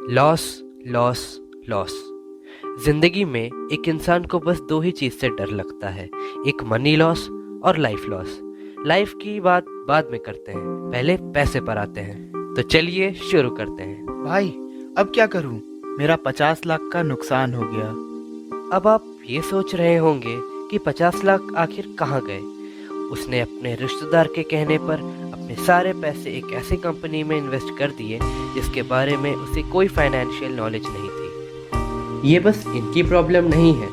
Loss, loss, loss. जिंदगी में एक इंसान को बस दो ही चीज से डर लगता है, एक मनी लॉस और लाइफ लॉस। लाइफ की बात बाद में करते हैं, पहले पैसे पर आते हैं। तो चलिए शुरू करते हैं। भाई, अब क्या करूं? मेरा 50 लाख का नुकसान हो गया। अब आप ये सोच रहे होंगे कि 50 लाख आखिर कहाँ गए। उसने अपने रिश्तेदार के कहने पर अपने सारे पैसे एक ऐसी कंपनी में इन्वेस्ट कर दिए जिसके बारे में उसे कोई फाइनेंशियल नॉलेज नहीं थी। ये बस इनकी प्रॉब्लम नहीं है,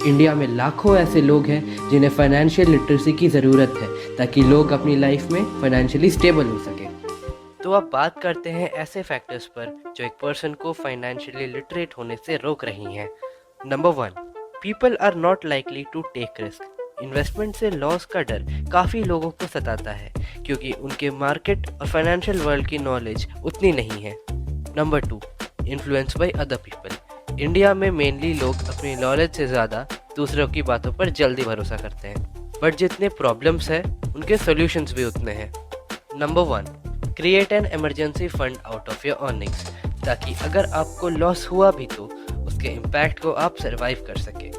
इंडिया में लाखों ऐसे लोग हैं जिन्हें फाइनेंशियल लिटरेसी की ज़रूरत है ताकि लोग अपनी लाइफ में फाइनेंशियली स्टेबल हो सके। तो अब बात करते हैं ऐसे फैक्टर्स पर जो एक पर्सन को फाइनेंशियली लिटरेट होने से रोक रही हैं। Number 1, people are not likely to take risk. Investment से लॉस का डर काफ़ी लोगों को सताता है क्योंकि उनके मार्केट और फाइनेंशियल वर्ल्ड की नॉलेज उतनी नहीं है। Number 2, influence by other people. India में मेनली लोग अपनी नॉलेज से ज़्यादा दूसरों की बातों पर जल्दी भरोसा करते हैं, बट जितने प्रॉब्लम्स हैं उनके सॉल्यूशंस भी उतने हैं। Number 1, create an emergency fund out of your earnings, ताकि अगर आपको लॉस हुआ भी तो उसके इम्पैक्ट को आप सर्वाइव कर सके।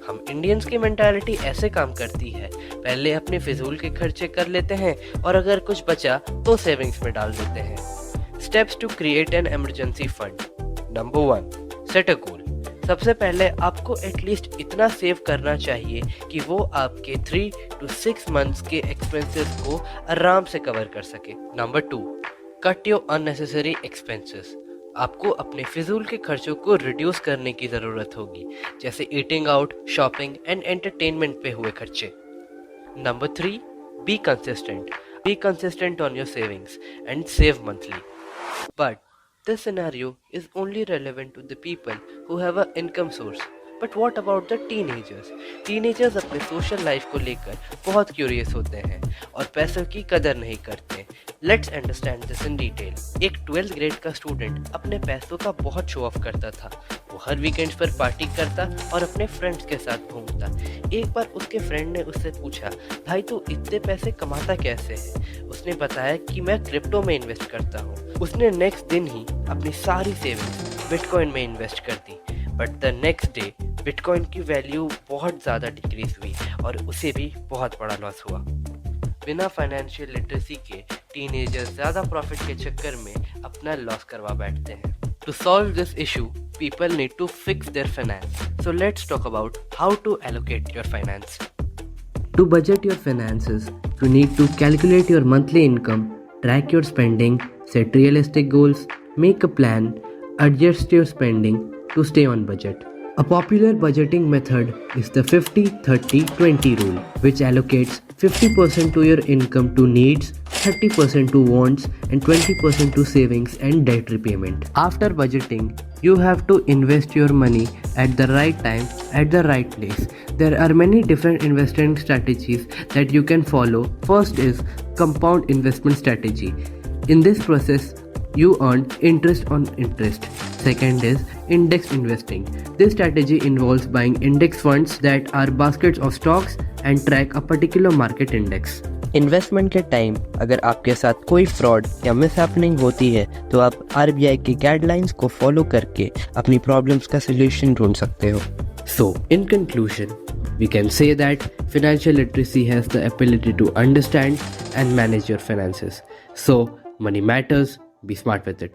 हम इंडियंस की मेंटालिटी ऐसे काम करती है, पहले अपने फिजूल के खर्चे कर लेते हैं और अगर कुछ बचा तो सेविंग्स में डाल देते हैं। Steps to create an emergency fund. Number 1, set a goal. सबसे पहले आपको एटलीस्ट इतना सेव करना चाहिए कि वो आपके 3 to 6 मंथ्स के एक्सपेंसेस को आराम से कवर कर सके। Number 2, cut your unnecessary expenses. आपको अपने फिजूल के खर्चों को रिड्यूस करने की ज़रूरत होगी, जैसे eating out, shopping and entertainment पे हुए खर्चे। Number 3, be consistent. Be consistent on your savings and save monthly. But this scenario is only relevant to the people who have an income source. But what about the teenagers? Teenagers अपने social life को लेकर बहुत curious होते हैं और पैसों की कदर नहीं करते। Let's understand this in detail. एक 12th ग्रेड का स्टूडेंट अपने पैसों का बहुत शो ऑफ करता था। वो हर वीकेंड्स पर पार्टी करता और अपने फ्रेंड्स के साथ घूमता। एक बार उसके फ्रेंड ने उससे पूछा, भाई तू इतने पैसे कमाता कैसे है? उसने बताया कि मैं क्रिप्टो में इन्वेस्ट करता हूँ। उसने नेक्स्ट दिन ही अपनी सारी सेविंग्स बिटकॉइन में इन्वेस्ट कर दी, but the next day bitcoin की वैल्यू बहुत ज़्यादा डिक्रीज हुई और उसे भी बहुत बड़ा लॉस हुआ। बिना फाइनेंशियल लिटरेसी के टीनेजर्स ज़्यादा प्रॉफिट के चक्कर में अपना लॉस करवा बैठते हैं। To solve this issue, people need to fix their finance. So let's talk about how to allocate your finance. To budget your finances, you need to calculate your monthly income, track your spending, set realistic goals, make a plan, adjust your spending to stay on budget. A popular budgeting method is the 50-30-20 rule, which allocates 50% to your income to needs, 30% to wants, and 20% to savings and debt repayment. After budgeting, you have to invest your money at the right time, at the right place. There are many different investing strategies that you can follow. First is compound investment strategy. In this process, you earn interest on interest. Second is index investing. This strategy involves buying index funds that are baskets of stocks and track a particular market index. Investment के time अगर आपके साथ कोई fraud या mishappening होती है तो आप RBI की गाइडलाइंस को फॉलो करके अपनी प्रॉब्लम्स का सलूशन ढूंढ सकते हो। So, in conclusion, we can say that financial literacy has the ability to understand and manage your finances. So, money matters, be smart with it.